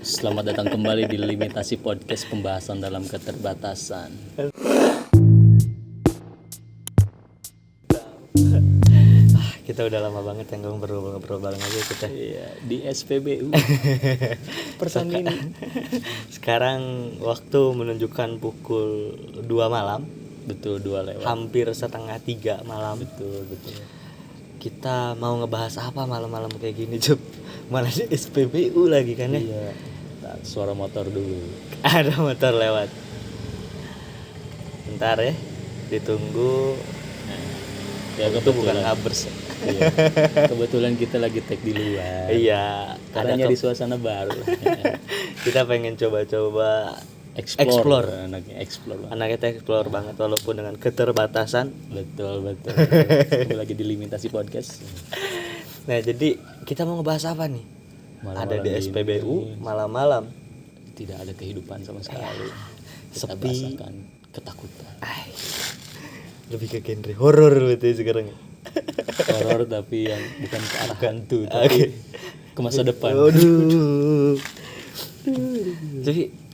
Selamat datang kembali di Limitasi Podcast, pembahasan dalam keterbatasan. Kita udah lama banget yang ngobrol bareng aja kita. Iya, di SPBU. Pertama ini. Sekarang waktu menunjukkan pukul 2 malam. Betul, 2 lewat. Hampir setengah 3 malam. Betul. Kita mau ngebahas apa malam-malam kayak gini, Cup? Malah di SPBU lagi kan ya? Iya. Nah, suara motor dulu. Ada motor lewat. Bentar ya. Ditunggu. Ya, itu bukan kabers. Iya. Kebetulan kita lagi tag di luar. Iya, Karena nyari suasana baru. Kita pengen coba-coba Explore. Anaknya explore banget walaupun dengan keterbatasan. Betul. Kita lagi di Limitasi Podcast. Nah, jadi kita mau ngebahas apa nih? Malam-malam ada di SPBU malam-malam. Tidak ada kehidupan sama sekali. Kita Sepi. bahasakan ketakutan. Lebih ke genre horor gitu sekarang. Horor tapi yang bukan ke arah hantu, tapi ke masa depan. Aduh. Jadi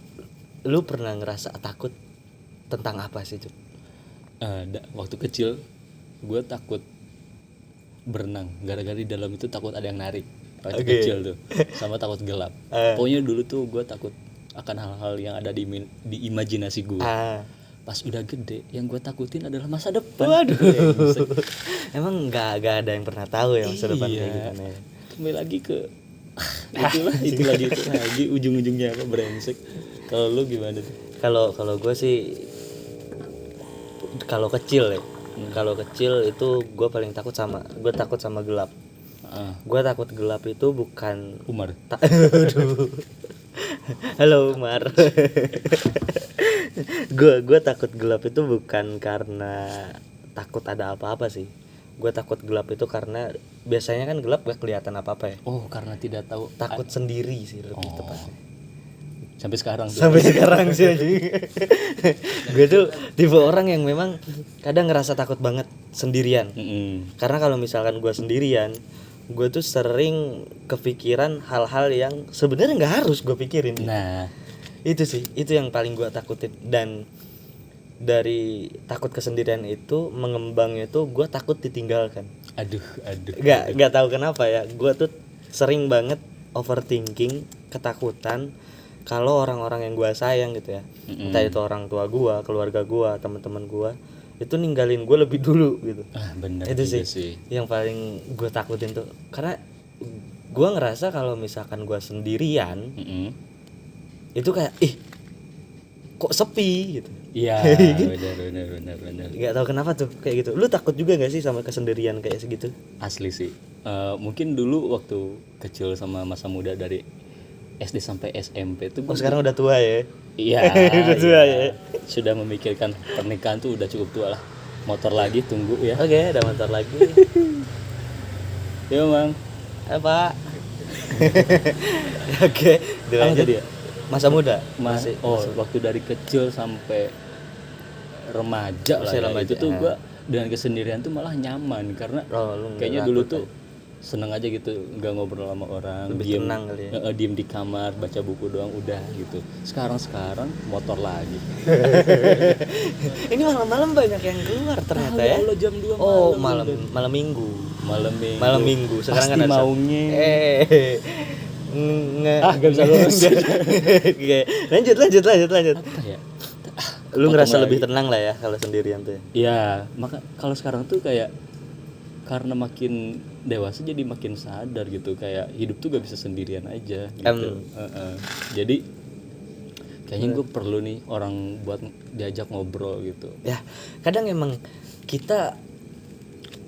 lu pernah ngerasa takut tentang apa sih, Cuk? Waktu kecil gue takut berenang, gara-gara di dalam itu takut ada yang narik. Waktu kecil tuh, sama takut gelap. Pokoknya dulu tuh gue takut akan hal-hal yang ada di imajinasi gue. Pas udah gede, yang gue takutin adalah masa depan. Waduh. Emang nggak ada yang pernah tahu ya masa depan kayak gimana ya. Kembali lagi ke itu lagi ujung-ujungnya apa, brengsek. Kalau lu gimana tuh? Kalau gue sih kalau kecil ya. Kalau kecil itu gue paling takut sama gelap. Gue takut gelap itu bukan Umar. Aduh. Halo Umar. Gue takut gelap itu bukan karena takut ada apa-apa sih. Gue takut gelap itu karena biasanya kan gelap gak kelihatan apa-apa ya. Oh, karena tidak tahu. Takut sendiri sih lebih tepatnya. Sampai sekarang sih anjing. Gue tuh tipe orang yang memang kadang ngerasa takut banget sendirian. Karena kalau misalkan gue sendirian, gue tuh sering kepikiran hal-hal yang sebenarnya nggak harus gue pikirin. Nah, itu yang paling gue takutin. Dan dari takut kesendirian itu mengembangnya itu gue takut ditinggalkan. aduh. Nggak tahu kenapa ya, gue tuh sering banget overthinking, ketakutan kalau orang-orang yang gue sayang gitu ya, entah itu orang tua gue, keluarga gue, teman-teman gue, itu ninggalin gue lebih dulu gitu. Bener itu sih yang paling gue takutin tuh, karena gue ngerasa kalau misalkan gue sendirian, itu kayak kok sepi gitu. Iya. benar. Nggak tahu kenapa tuh kayak gitu. Lu takut juga nggak sih sama kesendirian kayak segitu? Asli sih. Mungkin dulu waktu kecil sama masa muda dari SD sampai SMP tuh. Sekarang udah tua ya? Iya. Udah tua ya. Sudah memikirkan pernikahan tuh udah cukup tua lah. Motor lagi tunggu ya. Oke, ada motor lagi. Yo Mang. Apa? Oke, Apa tadi ya? Masa muda. Waktu dari kecil sampai remaja lah ya. Itu tuh gua dengan kesendirian tuh malah nyaman karena kayaknya dulu tuh seneng aja gitu, nggak ngobrol sama orang, lebih tenang kali ya. Diem di kamar baca buku doang udah gitu. Sekarang motor lagi. Ini malam-malam banyak yang keluar ternyata ya. Allah, jam 2 malam minggu. Malam minggu. Sekarang pasti kan maunya. Gak bisa lulus. Lanjut. Apa ya? Lu ngerasa lebih tenang lah ya kalau sendirian tuh. Iya, maka kalau sekarang tuh kayak karena makin dewasa jadi makin sadar gitu, kayak hidup tuh gak bisa sendirian aja gitu. Jadi kayaknya gue perlu nih orang buat diajak ngobrol gitu. Ya, kadang emang kita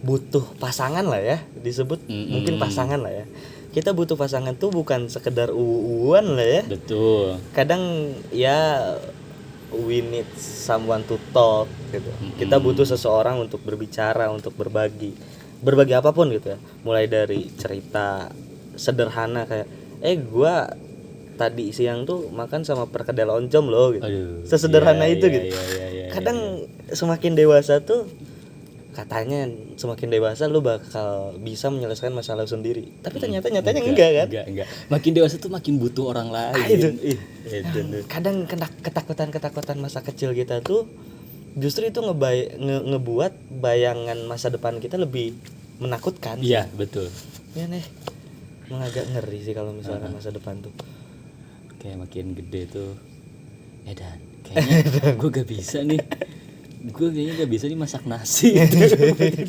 butuh pasangan lah ya, disebut mungkin pasangan lah ya. Kita butuh pasangan tuh bukan sekedar uuan lah ya. Betul. Kadang ya we need someone to talk gitu. Kita butuh seseorang untuk berbicara, untuk berbagi apapun gitu ya. Mulai dari cerita sederhana kayak gua tadi siang tuh makan sama perkedel oncom loh gitu. Sesederhana itu gitu. Kadang semakin dewasa tuh katanya semakin dewasa lu bakal bisa menyelesaikan masalah sendiri. Tapi ternyata nyatanya enggak kan? Enggak. Makin dewasa tuh makin butuh orang lain. Kadang ketakutan masa kecil kita tuh justru itu ngebuat bayangan masa depan kita lebih menakutkan. Iya, betul. Ya nih. Emang agak ngeri sih kalau misalkan masa depan tuh. Kayak makin gede tuh. Dan kayaknya gue gak bisa nih. Gue kayaknya gak bisa nih masak nasi gitu.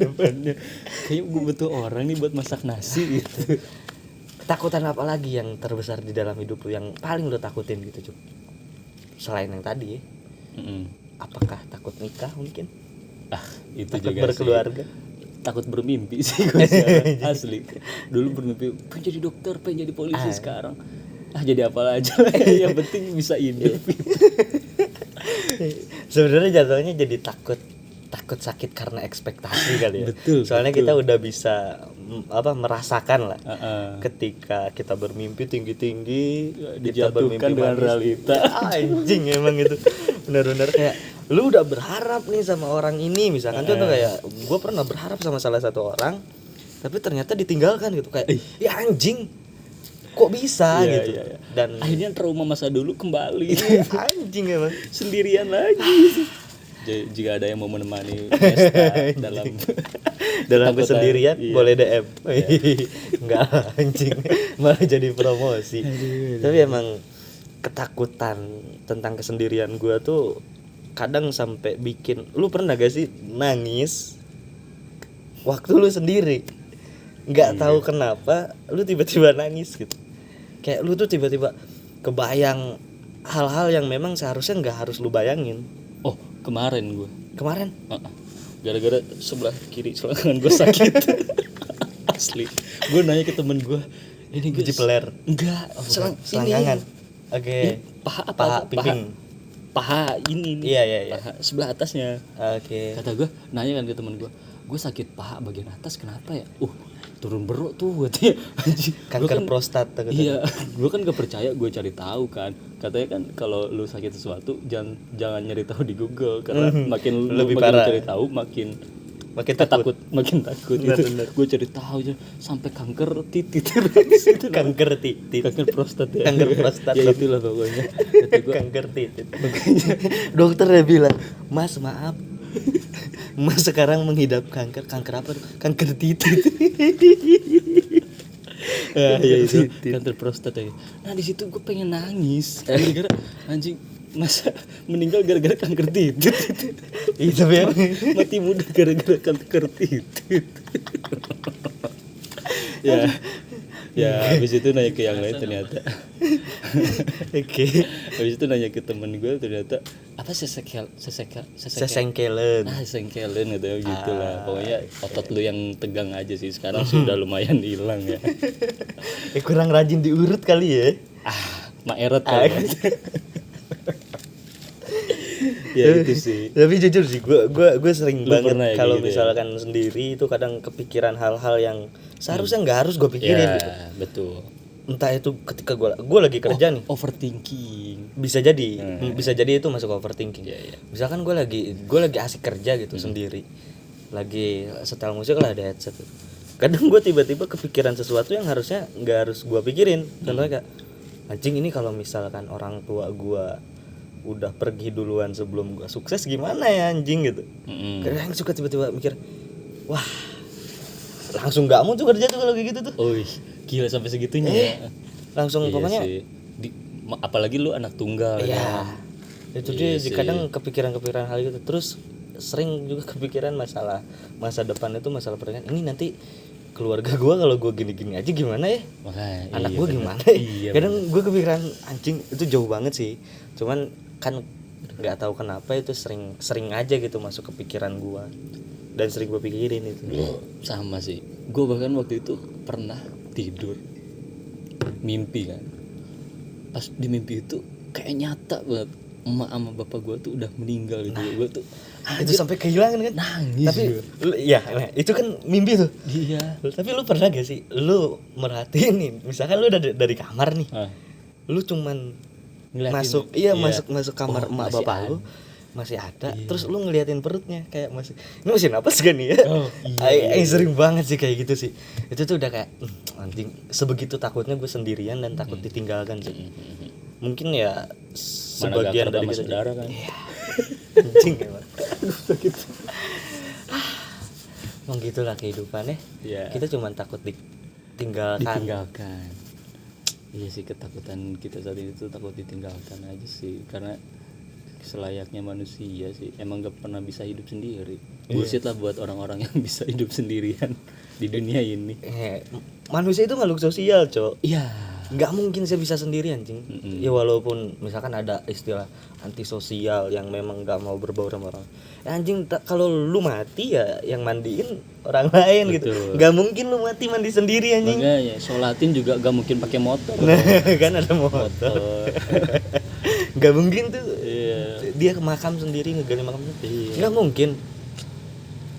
Depannya kayaknya gue butuh orang nih buat masak nasi gitu. Ketakutan apa lagi yang terbesar di dalam hidup lu yang paling lu takutin gitu Cuk? Selain yang tadi ya. Apakah takut nikah mungkin? Itu takut juga berkeluarga sih. Takut bermimpi sih gue sekarang. Asli. Dulu bermimpi pengen jadi dokter, pengen jadi polisi. Sekarang jadi apa aja yang penting bisa hidup. Sebenarnya jatuhnya jadi takut sakit karena ekspektasi kali ya. Betul. Soalnya kita udah bisa merasakan lah. Ketika kita bermimpi tinggi-tinggi, kita dijatuhkan dengan realita. Anjing emang itu. Benar-benar kayak lu udah berharap nih sama orang ini, misalkan contoh kayak gue pernah berharap sama salah satu orang, tapi ternyata ditinggalkan gitu kayak ya anjing. Kok bisa gitu. Iya. Dan akhirnya trauma masa dulu kembali. Anjing emang Sendirian lagi. Jika ada yang mau menemani Nesta dalam kesendirian boleh DM. Enggak anjing, malah jadi promosi. Tapi emang ketakutan tentang kesendirian gue tuh kadang sampai bikin lu pernah gak sih nangis waktu lu sendiri? Nggak tahu kenapa lu tiba-tiba nangis gitu. Kayak lu tuh tiba-tiba kebayang hal-hal yang memang seharusnya nggak harus lu bayangin. Kemarin gara-gara sebelah kiri selangkangan gue sakit. Asli. Gue nanya ke temen gue, ini gue Jipeler. Enggak, selangkangan. Oke. Paha pingping. Paha ini nih. Iya. Paha sebelah atasnya. Oke. Kata gue, nanya kan ke temen gue sakit paha bagian atas kenapa ya? Turun beruk tuh katanya. Kanker prostat gitu. Iya, gue kan gak percaya, gue cari tahu kan. Katanya kan kalau lu sakit sesuatu jangan nyari tahu di Google karena makin lebih makin parah. cari tahu makin takut. Makin takut Bener. gitu. Gue cari tahu aja sampai kanker titit. Kanker titit. Kanker prostat ya. Kanker prostat. Ya itulah pokoknya. Kata gue, Kanker titit. Dokternya bilang, "Mas, maaf. Mas sekarang mengidap kanker apa? Kanker titit." ya itu kanker prostat ya. Nah di situ gue pengen nangis gara-gara anjing masa meninggal gara-gara kanker titit. Itu ya. Mati muda gara-gara kanker titit. Ya habis itu nanya ke yang lain ternyata. Oke. Habis itu nanya ke temen gue ternyata apa sesengkelan. Sesengkelan gitu lah. Pokoknya otot lu yang tegang aja sih. Sekarang sudah lumayan hilang ya. Kurang rajin diurut kali ya. Maeret kali ya. Ya itu sih. Tapi jujur sih gue sering Lu banget ya kalau gitu misalkan sendiri itu kadang kepikiran hal-hal yang seharusnya nggak harus gue pikirin gitu. Betul. Entah itu ketika gue lagi kerja nih. Overthinking. Bisa jadi itu masuk overthinking. Iya. Misalkan gue lagi asik kerja gitu sendiri, lagi setel musik lah, ada headset. Kadang gue tiba-tiba kepikiran sesuatu yang harusnya nggak harus gue pikirin. Contohnya kayak anjing ini kalau misalkan orang tua gue udah pergi duluan sebelum gue sukses gimana ya anjing gitu. Kadang suka tiba-tiba mikir, wah langsung nggak mau tuh kerja tuh kalau kayak gitu tuh. Gila sampai segitunya. Langsung Iya pokoknya. Apalagi lu anak tunggal. Iya. Itu dia kadang kepikiran hal gitu. Terus sering juga kepikiran masalah masa depan itu, masalah pernikahan. Ini nanti keluarga gue kalau gue gini-gini aja gimana ya? Anak gue gimana ya? Kadang gue kepikiran anjing itu jauh banget sih. Cuman kan nggak tahu kenapa itu sering aja gitu masuk ke pikiran gue dan sering gue pikirin itu. Sama sih. Gue bahkan waktu itu pernah tidur mimpi kan. Pas di mimpi itu kayak nyata banget emak sama bapak gue tuh udah meninggal gitu. Gue tuh itu sampai kehilangan kan? Nangis. Tapi itu kan mimpi tuh. Iya. Tapi lu pernah gak sih lu merhatiin nih, misalkan lu udah dari kamar nih, lu cuman ngeliatin, masuk kamar emak bapak lu, masih ada, Iya. terus lu ngeliatin perutnya kayak masih, ini masih napas kan nih ya? Oh, iya. Sering banget sih kayak gitu sih. Itu tuh udah kayak anjing, sebegitu takutnya gue sendirian dan takut ditinggalkan sih. Mungkin ya sebagian dari kita saudara kan. Iya. Anjing emang. Gitu. Emang gitulah kehidupannya. Iya. Kita cuma takut Ditinggalkan. Iya sih, ketakutan kita saat ini tuh takut ditinggalkan aja sih, karena selayaknya manusia sih emang gak pernah bisa hidup sendiri. Bullshit lah buat orang-orang yang bisa hidup sendirian di dunia ini. Manusia itu makhluk sosial, Cok. Iya. Nggak mungkin saya bisa sendiri anjing. Ya walaupun misalkan ada istilah antisosial yang memang nggak mau berbaur sama orang. Anjing, kalau lu mati ya yang mandiin orang lain. Betul. Gitu. Nggak mungkin lu mandi sendiri anjing. Makanya sholatin juga nggak mungkin pakai motor. Nah, kan ada motor. Nggak mungkin tuh. Iya. Dia ke makam sendiri, ngegali makam. Iya. Nggak mungkin.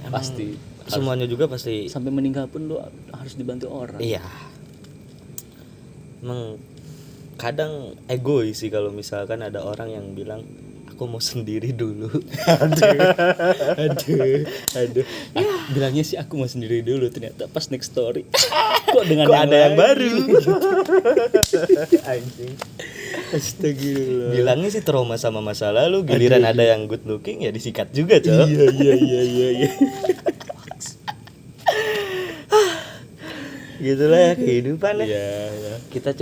Emang pasti. Semuanya juga pasti. Sampai meninggal pun lu harus dibantu orang. Iya. Emang kadang egois sih kalau misalkan ada orang yang bilang aku mau sendiri dulu. aduh. Bilangnya sih aku mau sendiri dulu, ternyata pas next story kok ada yang baru. Anjing. Astagfirullah. Bilangnya sih trauma sama masa lalu, giliran ada yang good looking ya disikat juga, Cok. Iya. Gitulah ya kehidupan ya. Iya. Kita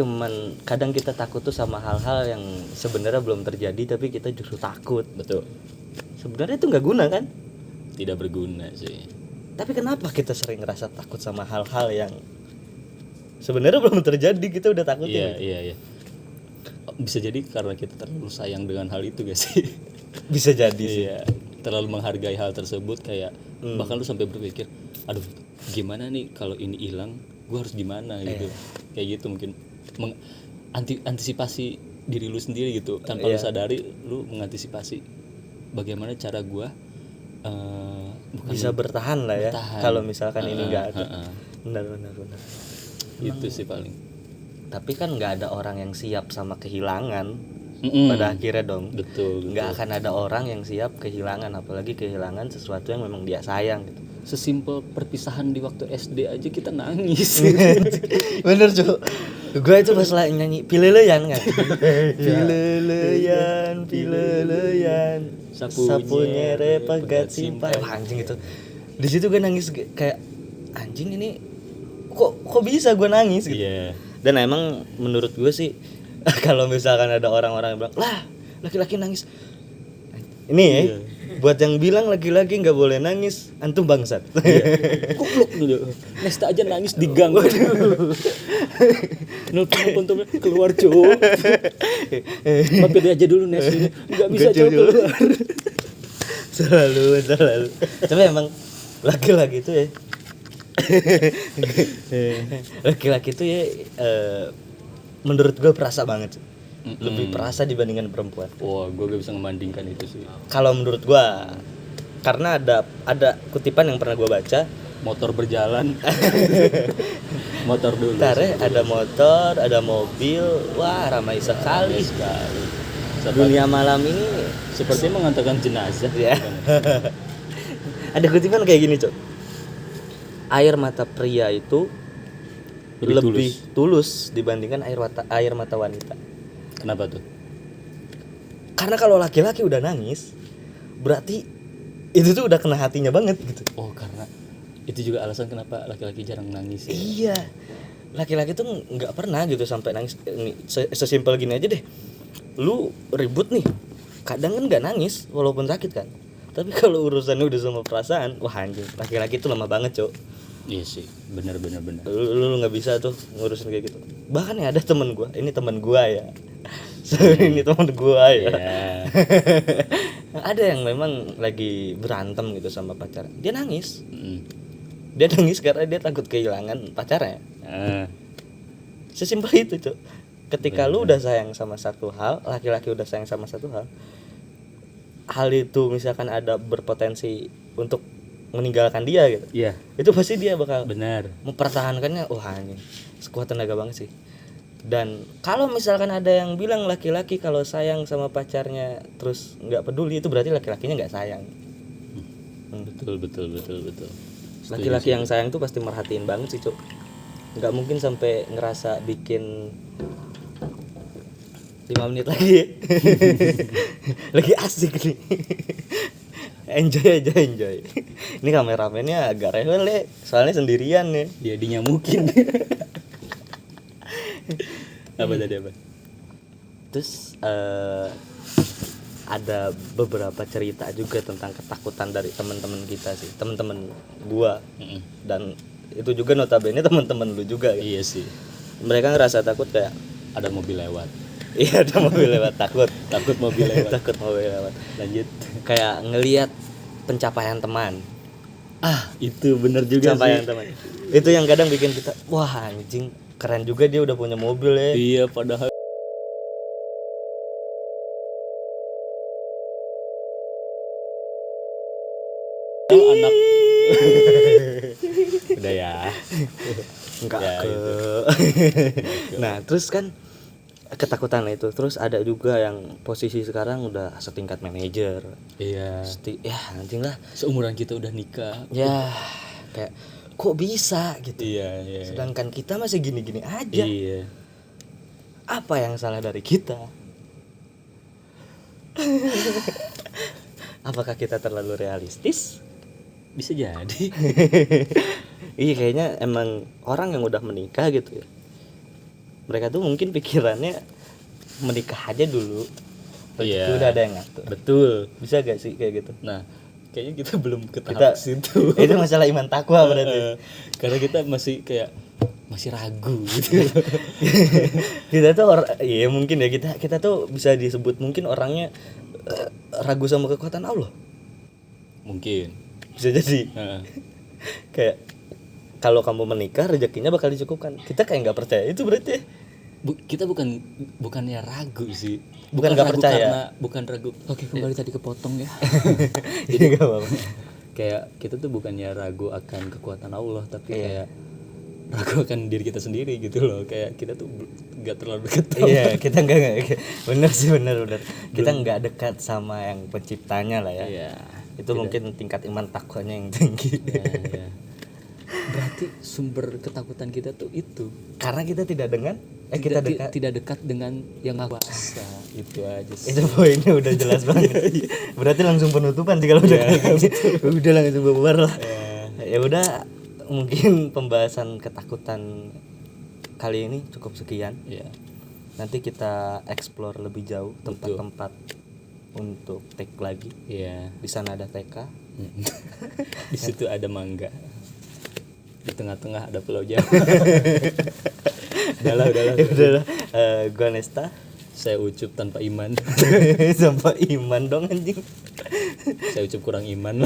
kadang kita takut tuh sama hal-hal yang sebenarnya belum terjadi tapi kita justru takut. Betul. Sebenarnya itu nggak guna kan? Tidak berguna sih. Tapi kenapa kita sering ngerasa takut sama hal-hal yang sebenarnya belum terjadi, kita udah takut. Iya. Bisa jadi karena kita terlalu sayang dengan hal itu gak sih? Bisa jadi sih. Iya. Terlalu menghargai hal tersebut kayak bahkan lu sampai berpikir, aduh gimana nih kalau ini hilang, gue harus gimana gitu. Kayak gitu mungkin antisipasi diri lu sendiri gitu, tanpa lu sadari lu mengantisipasi bagaimana cara gue bisa bertahan lah ya kalau misalkan ini nggak ada. Benar. Itu sih paling. Tapi kan nggak ada orang yang siap sama kehilangan pada akhirnya dong. Betul. Nggak akan ada orang yang siap kehilangan, apalagi kehilangan sesuatu yang memang dia sayang gitu. Sesimpel perpisahan di waktu SD aja kita nangis. Bener, Cuk. Gue itu pas lagi nyanyi Pileleyan kan. Pileleyan. Sapu nyere pegat simpai. Wah, anjing itu. Di situ gue nangis kayak anjing ini kok bisa gue nangis gitu. Iya. Dan emang menurut gue sih kalau misalkan ada orang-orang yang bilang, "Lah, laki-laki nangis." Ini ya. Buat yang bilang laki-laki nggak boleh nangis, antum bangsat. Goblok dulu. Nesta aja nangis di gang. Nelpon keluar cowok. Mampir aja dulu Nes. Enggak bisa cowok keluar. Selalu. Tapi emang laki-laki itu ya. Laki-laki itu ya menurut gue perasa banget. Lebih perasa dibandingkan perempuan. Wah, gue gak bisa membandingkan itu sih. Kalau menurut gue, karena ada kutipan yang pernah gue baca, motor berjalan. Motor dulu. Ada motor, ada mobil, wah ramai sekali. Dunia malam ini seperti mengantarkan jenazah. Ya. Ada kutipan kayak gini, Cok. Air mata pria itu lebih tulus dibandingkan air mata wanita. Kenapa tuh? Karena kalau laki-laki udah nangis, berarti itu tuh udah kena hatinya banget gitu. Oh, karena itu juga alasan kenapa laki-laki jarang nangis ya? Iya. Laki-laki tuh nggak pernah gitu sampai nangis. Sesimpel gini aja deh. Lu ribut nih, kadang kan nggak nangis walaupun sakit kan. Tapi kalau urusannya udah sama perasaan, wah anjing, laki-laki tuh lemah banget, Cok. Iya sih, benar. Lu nggak bisa tuh ngurusin kayak gitu. Bahkan ya ada temen gue, ini temen gue ya. Ini temen gue ya. Ada yang memang lagi berantem gitu sama pacarnya, dia nangis. Dia nangis karena dia takut kehilangan pacarnya. Sesimpel itu, Cok. Ketika lu udah sayang sama satu hal, laki-laki udah sayang sama satu hal itu misalkan ada berpotensi untuk meninggalkan dia gitu. Iya. Itu pasti dia bakal benar mempertahankannya. Wah, anjing. Sekuat tenaga banget sih. Dan kalau misalkan ada yang bilang laki-laki kalau sayang sama pacarnya terus nggak peduli, itu berarti laki-lakinya nggak sayang. Betul. Laki-laki yang sayang tuh pasti merhatiin banget sih, Cuk. Nggak mungkin sampai ngerasa bikin 5 menit lagi. Lagi asik nih. Enjoy. Ini kameramennya agak rewel ya, soalnya sendirian ya. Dia dinyamukin. Apa? Terus ada beberapa cerita juga tentang ketakutan dari teman-teman kita sih, teman-teman gua. Dan itu juga notabene teman-teman lu juga kan? Iya sih. Mereka ngerasa takut kayak Ada mobil lewat. iya ada mobil lewat, takut mobil lewat. takut mobil lewat. Lanjut. Kayak ngelihat pencapaian teman. Itu bener juga Pencapaian sih. teman. Itu yang kadang bikin kita, wah anjing, keren juga dia udah punya mobil ya. Iya, padahal anak udah ya. Enggak Ya, ke. Nah, terus kan ketakutan itu. Terus ada juga yang posisi sekarang udah setingkat manajer. Iya. Ya anjing lah. Seumuran kita udah nikah. Ya kayak kok bisa gitu. Iya. Sedangkan kita masih gini-gini aja. Iya. Apa yang salah dari kita? Apakah kita terlalu realistis? Bisa jadi. Iya kayaknya emang orang yang udah menikah gitu ya, mereka tuh mungkin pikirannya menikah aja dulu. Iya. Udah ada yang ngatur. Betul. Bisa gak sih kayak gitu? Nah, kayaknya kita belum ke Kita tahap situ. itu masalah iman takwa berarti. Karena kita masih ragu gitu. Kita tuh iya mungkin ya kita tuh bisa disebut mungkin orangnya ragu sama kekuatan Allah. Mungkin. Bisa jadi. Kayak kalau kamu menikah rezekinya bakal dicukupkan. Kita kayak nggak percaya itu berarti. Kita bukannya ragu sih. Bukan nggak ragu percaya. Bukan ragu. Oke, kembali tadi kepotong ya. Jadi nggak apa-apa. Kayak kita tuh bukannya ragu akan kekuatan Allah, tapi kayak ragu akan diri kita sendiri gitu loh. Kayak kita tuh nggak terlalu dekat. Iya, kita nggak bener sih bener. Kita nggak dekat sama yang penciptanya lah ya. Iya. Itu mungkin tingkat iman takwanya yang tinggi. Ya. Berarti sumber ketakutan kita tuh itu. Karena kita tidak tidak dekat dengan yang Maha Kuasa. Itu aja sih. Itu poinnya udah jelas banget. Berarti langsung penutupan sih kalau udah kayak gitu. Udah langsung bubar lah. Ya udah, mungkin pembahasan ketakutan kali ini cukup sekian. Iya. Nanti kita explore lebih jauh tempat-tempat untuk take lagi. Iya. Di sana ada TK. Di situ ada mangga. Di tengah-tengah ada Pulau Jawa. Udahlah. Gua Nesta. Saya Ucup tanpa iman. Sampai iman dong anjing. Saya Ucup kurang iman.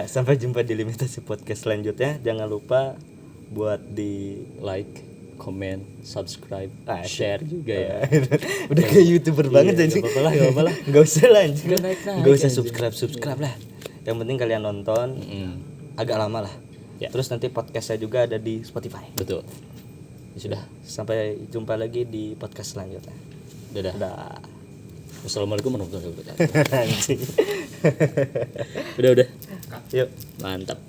Sampai jumpa di Limitasi Podcast selanjutnya. Jangan lupa buat di Like, comment, subscribe, share juga ya. Udah kayak YouTuber banget anjing. Gak apa-apa lah. Gak usah lah anjing. Gak usah subscribe lah. Yang penting kalian nonton. Agak lama lah. Ya. Terus nanti podcastnya juga ada di Spotify. Betul. Ya sudah. Sampai jumpa lagi di podcast selanjutnya. Dadah. Wassalamualaikum warahmatullahi wabarakatuh. Anjing. Udah. Yuk. Mantap.